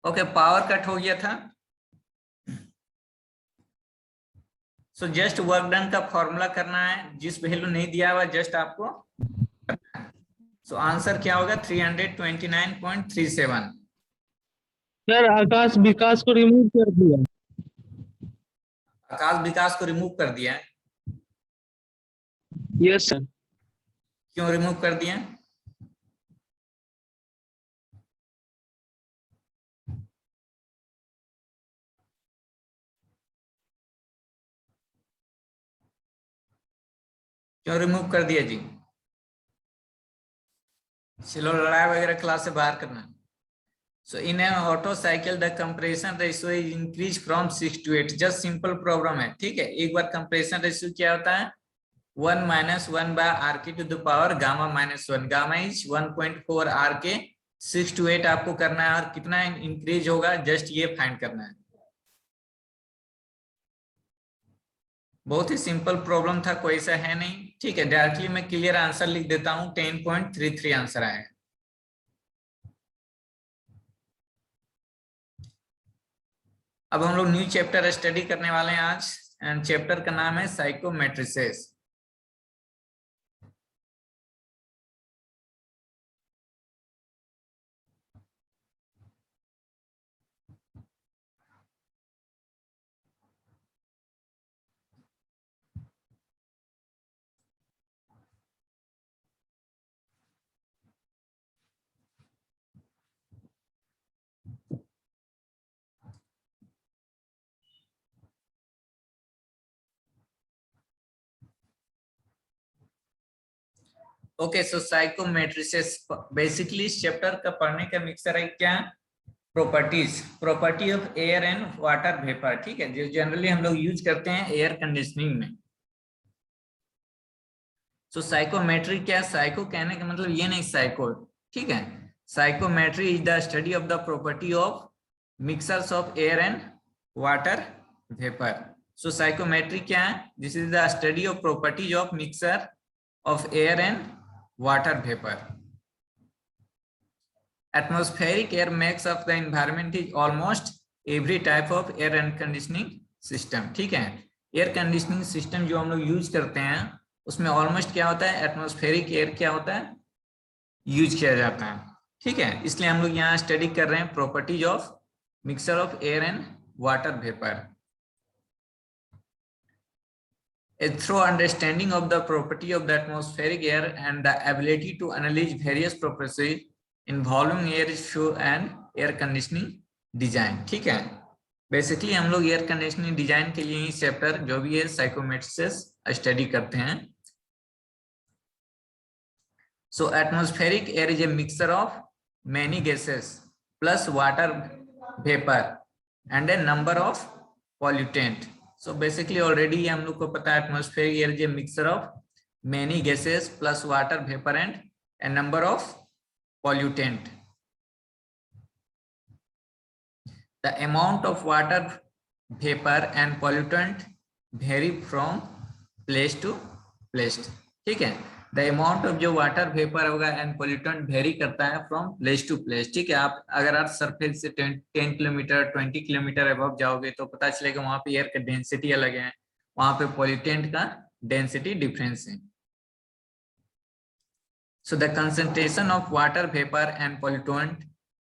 Okay, power cut हो गया था। सो जस्ट वर्क डन का फॉर्मूला करना है, जिस वैल्यू नहीं दिया हुआ जस्ट आपको। सो आंसर क्या होगा? 329.37। सर आकाश विकास को रिमूव कर दिया। आकाश विकास को रिमूव कर दिया है? Yes sir. क्यों रिमूव कर दिया? क्यों रिमूव कर दिया जी? चलो लड़ाई वगैरह क्लास से बाहर करना। So in an auto cycle the compression ratio is increased from 6 to 8। Just simple problem है, ठीक है। एक बार कंप्रेशन रेशियो क्या होता है? 1 - 1 by RK to the power gamma -1। Gamma is 1.4 RK। 6 to 8 आपको करना है, और कितना इंक्रीज होगा जस्ट ये फाइंड करना है। बहुत ही सिंपल प्रॉब्लम था, कोई सा है नहीं, ठीक है। डायरेक्टली मैं क्लियर आंसर लिख देता हूँ, 10.33 आंसर आएगा। अब हम लोग न्यू चैप्टर स्टडी करने वाले हैं आज, एंड चैप्टर का नाम है साइकोमेट्रिसेस। ओके, सो साइकोमेट्रिसेस बेसिकली इस चैप्टर का पढ़ने का मिक्सर है क्या? Properties, property of air and water vapour, ठीक है, जो जनरली हम लोग यूज करते हैं एयर कंडीशनिंग में। सो साइकोमेट्री क्या है? साइको कहने का मतलब ये नहीं साइको, ठीक है। Psychometry is the study of the property of mixers of air and water vapour. So psychometry क्या है? This is the study of properties of mixer of air and water vapor. Atmospheric air makes up the environment is almost every type of air and conditioning system, ठीक है। Air conditioning system जो हम लोग use करते हैं उसमें almost क्या होता है? एटमॉस्फेरिक एयर क्या होता है? यूज किया जाता है, ठीक है। इसलिए हम लोग यहाँ स्टडी कर रहे हैं properties of mixer of air and water vapour. A thorough understanding of the property of the atmospheric air and the ability to analyze various properties involving air flow and air conditioning design, ठीक है। Basically हम लोग air conditioning design के लिए ही chapter जो भी है साइकोमेट्रिसेस study करते हैं। So atmospheric air is a mixture of many gases plus water vapor and a number of pollutant। So basically already हम लोग को पता है atmospheric air is a mixture of many gases plus water vapor and a number of pollutant। The amount of water vapor and pollutant vary from place to place, ठीक है। The amount of जो water vapour होगा and pollutant very करता है from place to place, ठीक है। आप अगर आप सरफेस से 10 किलोमीटर 20 किलोमीटर अबव जाओगे तो पता चलेगा वहां पे एयर का डेंसिटी अलग है, वहां पे पोल्यूटेंट का डेंसिटी डिफरेंस है। So the concentration of water vapour and pollutant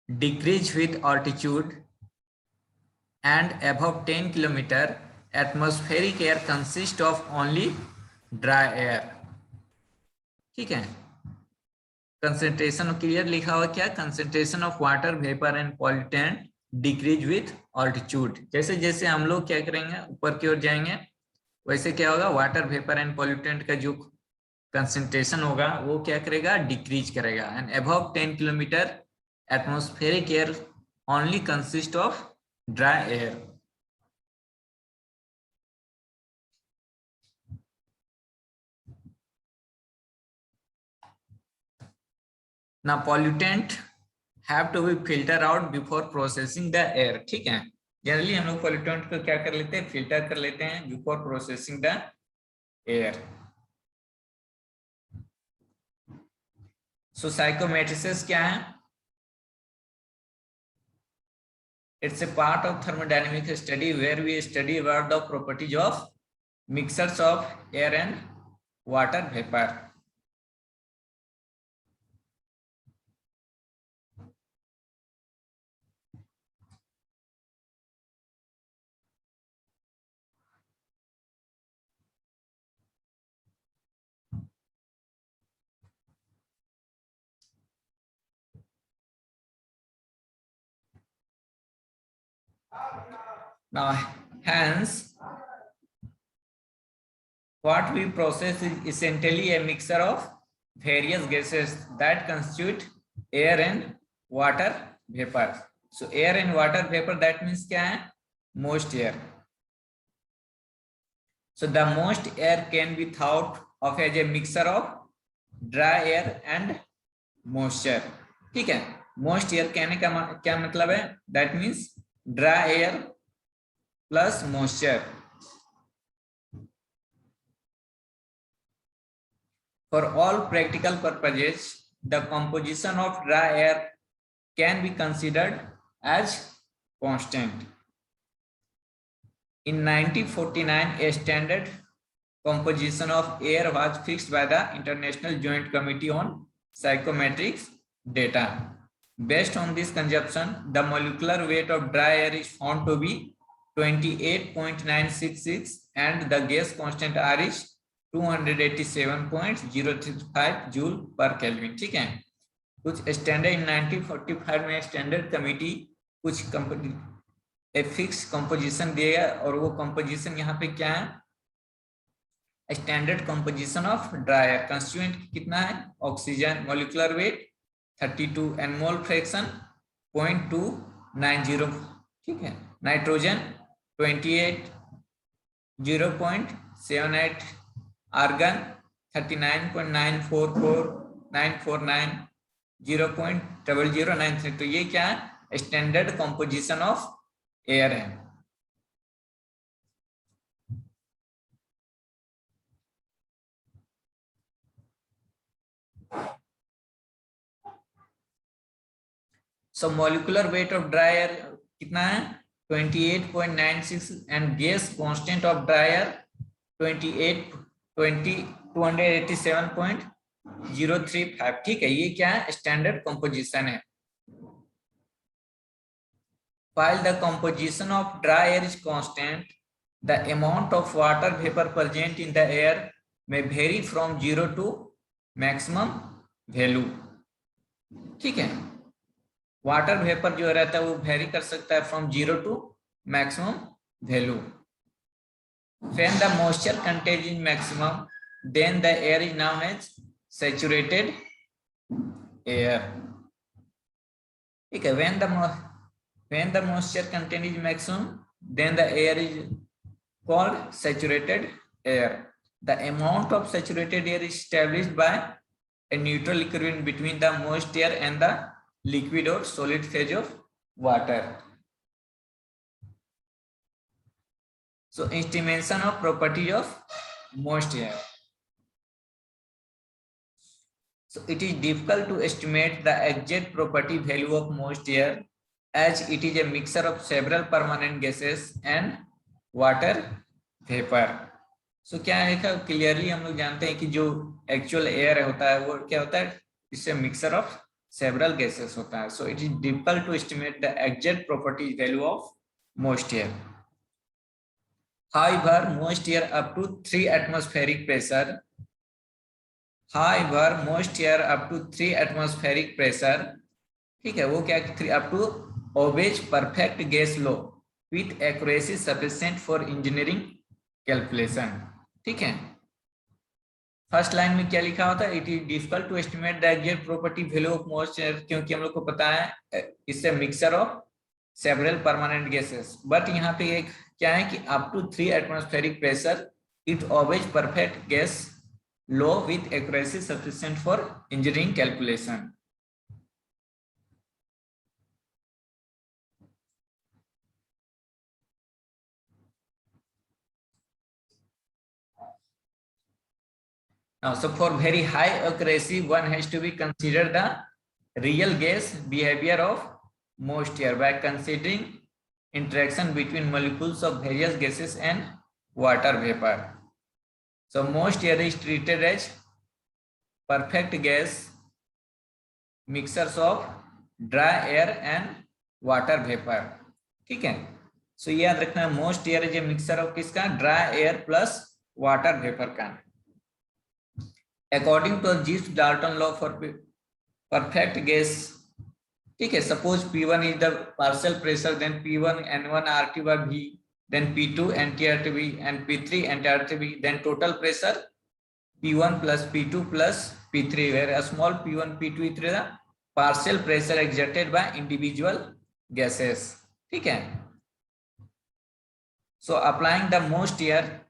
decrease with altitude and above 10 kilometer atmospheric air consists of only dry air, ठीक है। कंसेंट्रेशन क्लियर लिखा हुआ क्या? Concentration of water vapour and pollutant decrease with altitude. जैसे जैसे हम लोग क्या करेंगे ऊपर की ओर जाएंगे वैसे क्या होगा? वाटर वेपर एंड पॉल्यूटेंट का जो कंसेंट्रेशन होगा वो क्या करेगा? डिक्रीज करेगा। And above 10 kilometre atmospheric air only consist of dry air. Now pollutant have to be filtered out before processing the air. ठीक है, जनरली हम लोग पॉल्यूटेंट को क्या कर लेते हैं, फिल्टर कर लेते हैं बिफोर प्रोसेसिंग द एयर. सो साइकोमेट्रिसिस क्या है? It's a part of thermodynamic study where we study about the properties of mixtures of air and water vapor. Now, hence, what we process is essentially a mixture of various gases that constitute air and water vapor. So, air and water vapor, that means क्या है? Moist air. So, the moist air can be thought of as a mixture of dry air and moisture. ठीक है, moist air कहने का क्या मतलब है? That means dry air plus moisture. For all practical purposes, the composition of dry air can be considered as constant. In 1949, a standard composition of air was fixed by the International Joint Committee on Psychometric Data. Based on this consumption, the molecular weight of dry air is found to be 28.966 and the gas constant R is 287.035 joule पर kelvin. ठीक है, कुछ standard in 1945 में standard committee कुछ fix composition दिएगा और वो composition यहाँ पे क्या है? Standard composition of dry air constituent कितना है? Oxygen molecular weight 32 and mole fraction 0.290. ठीक है, नाइट्रोजन 28 0.78, आर्गन 39.944949 0.0093. तो ये क्या है? स्टैंडर्ड कंपोजिशन ऑफ एयर है. So molecular weight of dry air कितना है? 28.96 and gas constant of dry air 287.035. ठीक है, ये क्या है? स्टैंडर्ड कंपोजिशन है. While the composition of dry air is constant, the amount of water vapor present in the air may vary from 0 to maximum value. ठीक है, water vapour जो रहता है वो वेरी कर सकता है from 0 to maximum value. When the moisture content is maximum, then the air is known as saturated air. ठीक है, when the moisture content is maximum, then the air is called saturated air. The amount of saturated air is established by a neutral equilibrium between the moist air and the liquid or solid phase of water. So, estimation of properties of moist air. So, it is difficult to estimate the exact property value of moist air as it is a mixture of several permanent gases and water vapor. So, क्या है? Clearly हम लोग जानते हैं कि जो actual air होता है वो क्या होता है? इससे मिक्सचर ऑफ several gases होता है. So, it is difficult to estimate the exact property value of moist air. However, moist air up to 3 atmospheric pressure. However, moist air up to 3 atmospheric pressure. ठीक है, वो क्या? 3 up to obeys perfect gas law with accuracy sufficient for engineering calculation. ठीक है, first line में क्या लिखा होता है? It is difficult to estimate the exact property value of most air, क्योंकि हम लोग को पता है इससे mixture of several permanent gases. But यहाँ पे एक क्या है कि up to 3 atmospheric pressure it always perfect gas law with accuracy sufficient for engineering calculation. Now, so for very high accuracy, one has to be considered the real gas behavior of moisture by considering interaction between molecules of various gases and water vapor. So most air is treated as perfect gas mixtures of dry air and water vapor. ठीक है, so याद रखना moist air is a mixture of किसका, dry air plus water vapour का. According to जीव्स Dalton law for perfect gas, ठीक है, suppose P1 is the partial pressure, then P1 N1 RT by V, then P2 NTRTB and P3 NTRTB, then total pressure P1 plus P2 plus P3, where a small P1 P2 is the partial pressure exerted by individual gases. ठीक है, so applying the most air,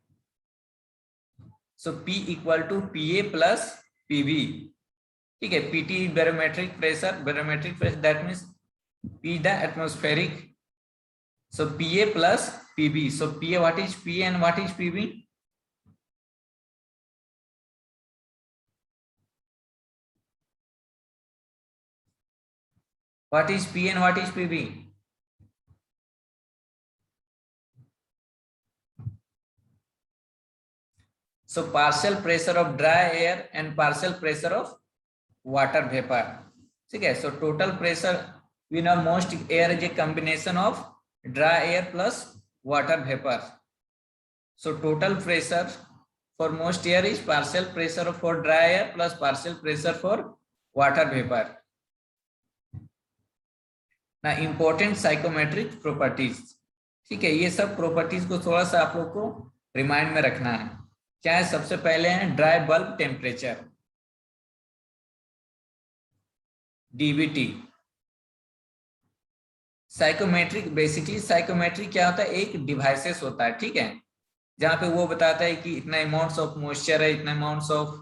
so P equal to PA plus PB. ठीक है, PT barometric pressure, that means P the atmospheric, so PA plus PB. So PA, what is PA and what is PB? What is P and what is PB? So partial pressure of dry air and partial pressure of water vapor. ठीक है, so total pressure, we know most air is a combination of dry air plus water vapor. So total pressure for most air is partial pressure for dry air plus partial pressure for water vapor. Now important psychometric properties. ठीक है, ये सब properties को थोड़ा सा आप लोग को रिमाइंड में रखना है. क्या है, सबसे पहले है dry bulb temperature, DBT. Psychometric, basically psychometric क्या होता है, एक डिवाइसेस होता है, ठीक है, जहां पे वो बताता है कि इतना अमाउंट्स ऑफ मॉइस्चर है, इतना अमाउंट्स ऑफ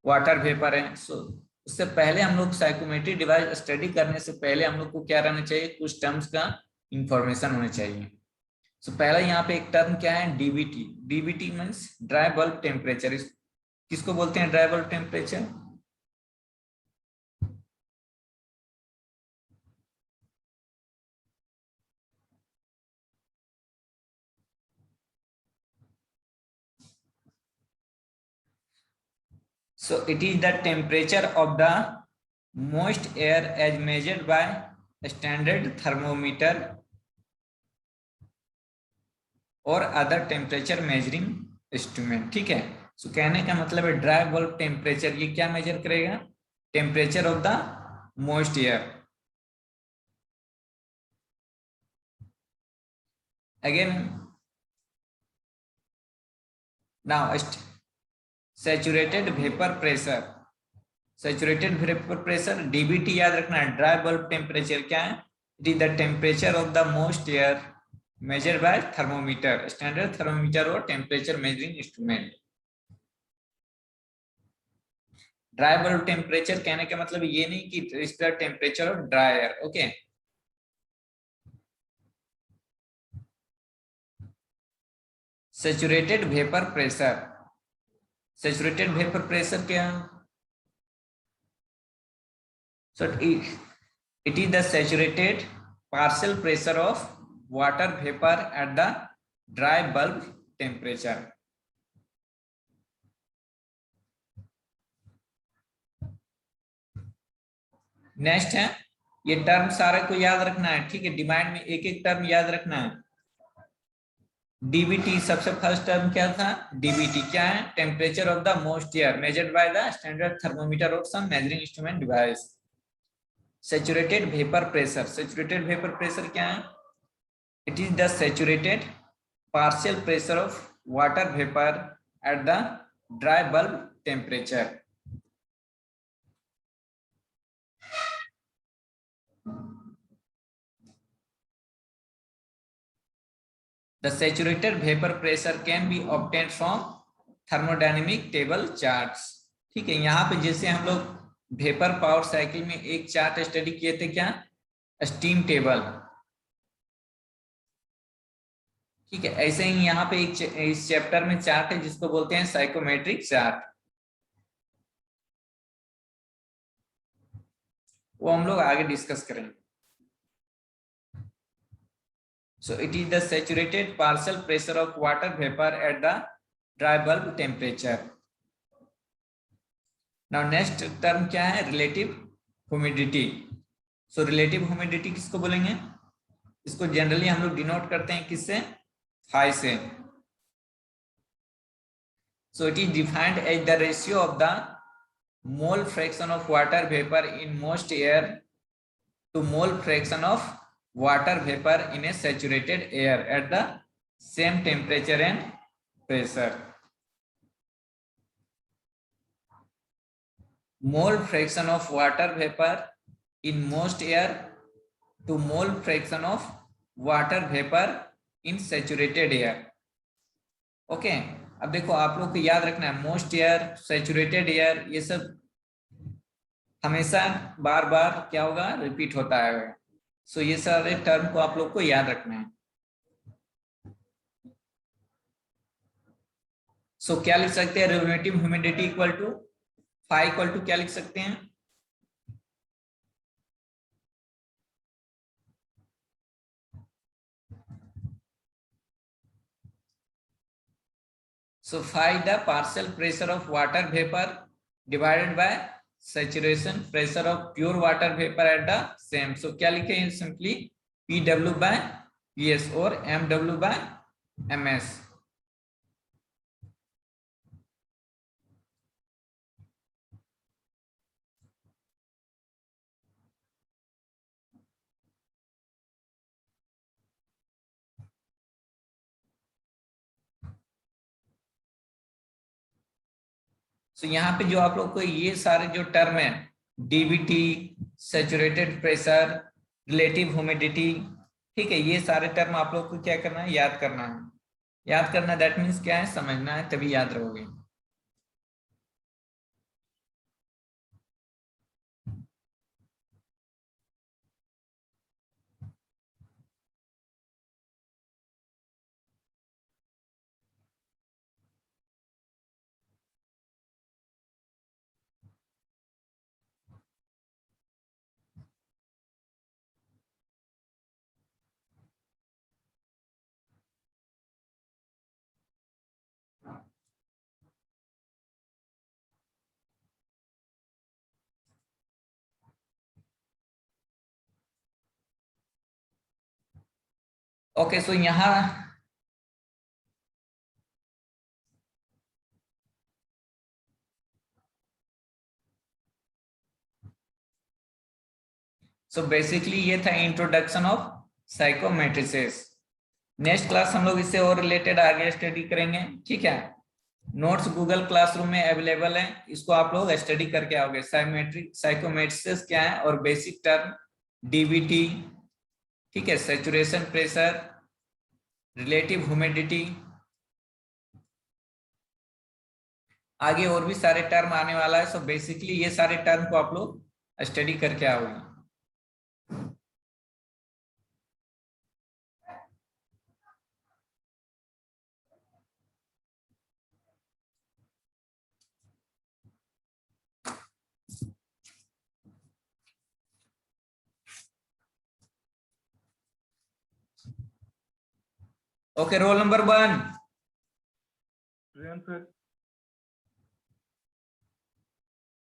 वाटर वेपर है. सो उससे पहले हम लोग साइकोमेट्रिक डिवाइस स्टडी करने से पहले हम लोग को क्या रहना चाहिए, कुछ टर्म्स का इंफॉर्मेशन होना चाहिए. सो पहला यहाँ पे एक टर्म क्या है, DBT. DBT means dry bulb temperature. किसको बोलते हैं dry bulb temperature? So it is the temperature of the moist air as measured by a standard thermometer or other temperature measuring instrument. ठीक है, सो कहने का मतलब है ड्राई बल्ब टेम्परेचर ये क्या मेजर करेगा, temperature of the moist air. Again now saturated vapour pressure. Saturated vapour pressure DBT याद रखना है. ड्राई बल्ब टेम्परेचर क्या है, it is the temperature of the moist air measured by thermometer, standard thermometer or temperature measuring instrument. Dry bulb temperature कहने का मतलब ये नहीं कि it's the temperature of dry air. Okay, saturated vapour pressure. Saturated vapour pressure क्या, so it is the saturated partial pressure of water vapor at the dry bulb temperature. Next है, ये term सारे को याद रखना है, ठीक है, डिमांड में एक एक टर्म याद रखना है. डीबीटी सबसे फर्स्ट टर्म क्या था, डीबीटी क्या है, temperature of the moist air measured by the standard thermometer और some measuring instrument device. Saturated vapour pressure. Saturated vapour pressure क्या है, it is the saturated partial pressure of water vapor at the dry bulb temperature. The saturated vapor pressure can be obtained from thermodynamic table charts. ठीक है, यहाँ पे जैसे हम लोग vapour power cycle में एक चार्ट स्टडी किए थे, क्या, स्टीम टेबल. ठीक है, ऐसे ही यहाँ पे एक इस चैप्टर में चार्ट है जिसको बोलते हैं साइकोमेट्रिक चार्ट. वो हम लोग आगे डिस्कस करेंगे. So it is the saturated partial pressure of water vapor at the dry bulb temperature. Now next term क्या है? Relative humidity. So relative humidity किसको बोलेंगे? इसको जनरली हम लोग डिनोट करते हैं किससे? phi से. So it is defined as the ratio of the mole fraction of water vapor in moist air to mole fraction of water vapor in a saturated air at the same temperature and pressure. Mole fraction of water vapor in moist air to mole fraction of water vapor in saturated air. Okay. अब देखो आप लोग को याद रखना है most air, saturated air, ये सब हमेशा बार बार क्या होगा? रिपीट होता है. सो ये सारे टर्म को आप लोग को याद रखना है. सो क्या लिख सकते हैं? Relative humidity equal to phi equal to क्या लिख सकते हैं? So find the partial pressure of water vapor divided by saturation pressure of pure water vapor at the same. So क्या लिखे हैं? Simply PW by PS और MW by MS. So यहाँ पे जो आप लोग को ये सारे जो टर्म है, DVT, saturated pressure, relative humidity, ठीक है, ये सारे टर्म आप लोग को क्या करना है? याद करना है. याद करना दैट मीन्स क्या है? समझना है, तभी याद रहोगे. ओके. सो यहाँ सो बेसिकली ये था इंट्रोडक्शन ऑफ साइकोमेट्रिसेस. नेक्स्ट क्लास हम लोग इससे और रिलेटेड आगे स्टडी करेंगे. ठीक है, नोट्स गूगल क्लासरूम में अवेलेबल है, इसको आप लोग स्टडी करके आओगे. साइकोमेट्रिसेस क्या है और बेसिक टर्म डीवीटी, ठीक है, सैचुरेशन प्रेशर, रिलेटिव ह्यूमिडिटी, आगे और भी सारे टर्म आने वाला है. सो बेसिकली ये सारे टर्म को आप लोग स्टडी करके आओगे. Okay, roll number 1.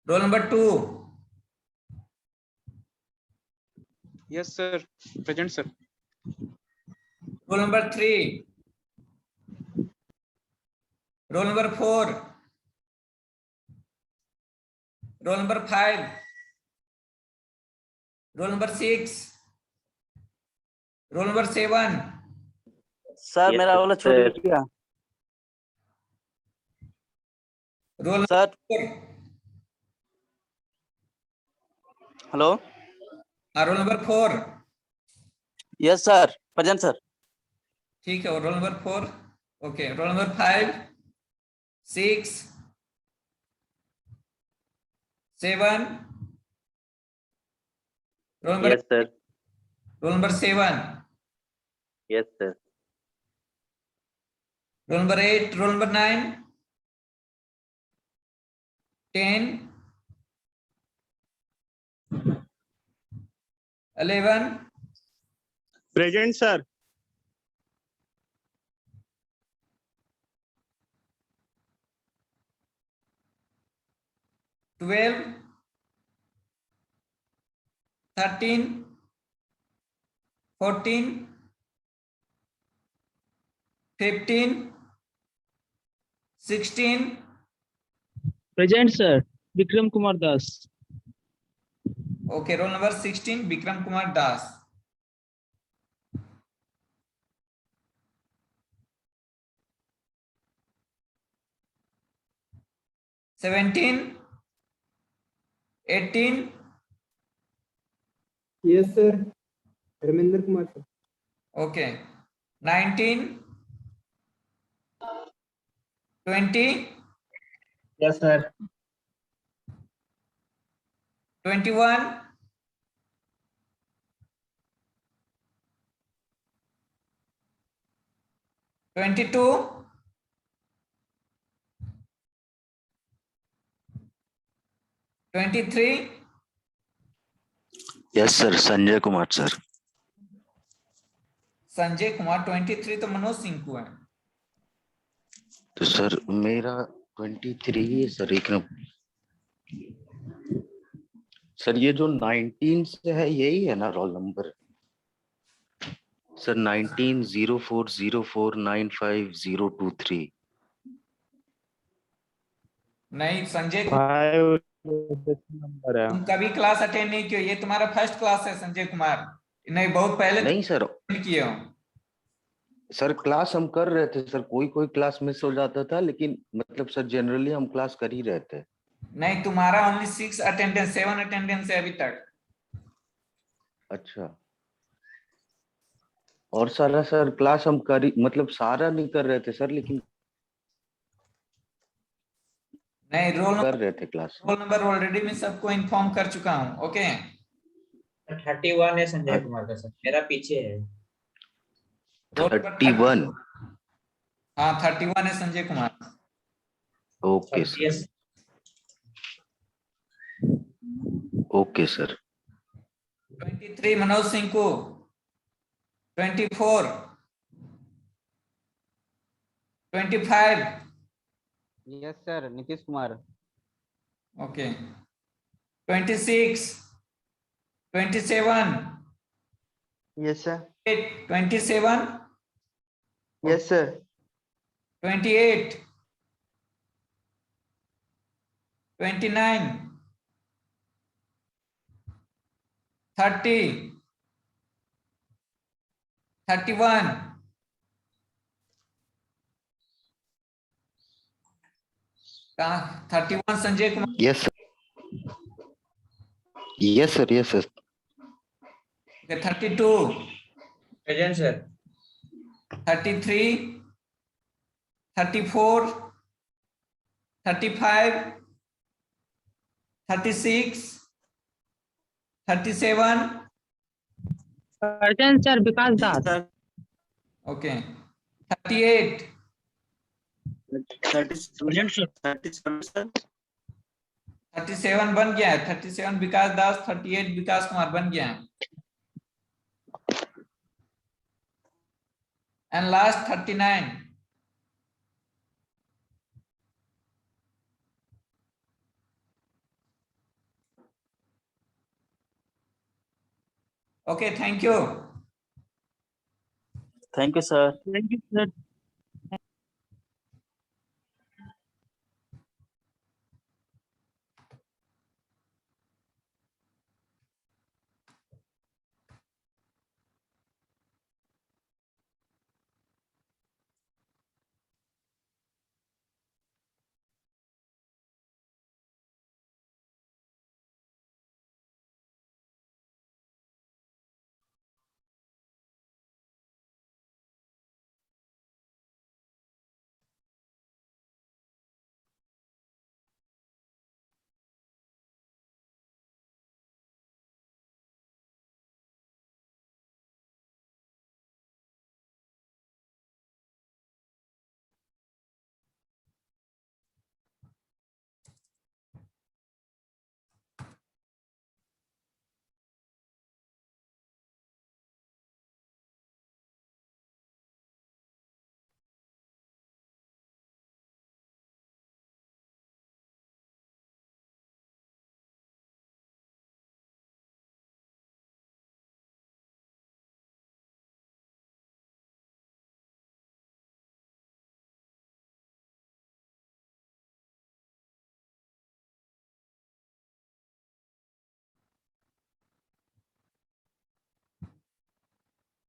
Roll number 2. Yes, sir. Present, sir. Roll number 3. Roll number 4. Roll number 5. Roll number 6. Roll number 7. Sir मेरा वाला छूट गया. Roll sir number 4. Hello. Roll number 4. Yes sir, present sir. ठीक है, roll number 4. Okay, roll number 5, 6, 7. Roll number Yes, sir. Roll number 7. Yes, sir. Roll number 8. Roll number 9, 10, 11, Present, sir. 12, 13, 14, 15, 16, Present, sir. Vikram Kumar Das. okay, roll number 16, Bikram Kumar Das. Seventeen, 18, Yes, sir. Ramendra Kumar, sir. okay, 19, 20, Yes, sir. 21, 22, 23, Yes, sir. Sanjay Kumar, sir. Sanjay Kumar 23 तो मनोज सिंह को है. तो sir मेरा 23 है sir. एक sir ये जो 19 से है यही है ना रोल नंबर सर? 19040495 023. नहीं संजय, 5 नंबर है. तुम कभी क्लास अटेंड नहीं किए, ये तुम्हारा फर्स्ट क्लास है संजय कुमार. नहीं, बहुत पहले नहीं सर. तुम किए हो. सर क्लास हम कर रहे थे सर. कोई कोई क्लास मिस हो जाता था, लेकिन मतलब सर जनरली हम क्लास कर ही रहे थे. नहीं, तुम्हारा ओनली 6 अटेंडेंस 7 अटेंडेंस है अभी तक. अच्छा. और सारा सर क्लास हम कर ही मतलब सारा नहीं कर रहे थे सर, लेकिन नहीं, कर रहे थे क्लास. रोल नंबर ऑलरेडी मैं सबको इन्फॉर्म कर चुका हूँ. ओके, 31 है संजय कुमार का सर, मेरा पीछे है. Roll number 31. हाँ 31 है Sanjay Kumar. Okay sir. Yes. Okay sir. 23 Manoj Singh को. 24, 25, Yes, sir. Nitish Kumar. okay, 26, 27, Yes, sir. 27, Yes, sir. 28, 29, 30, 31, कहाँ 31 Sanjay Kumar. Yes sir. Yes sir. Yes sir. 32, present sir. 33, 34, 35, 36, 37, Present, sir. Vikas Das. okay, 38, Present, sir. 37 बन गया है. 37 विकास दास, 38 विकास कुमार बन गया है. And last 39. Okay, thank you. Thank you, sir. Thank you, sir.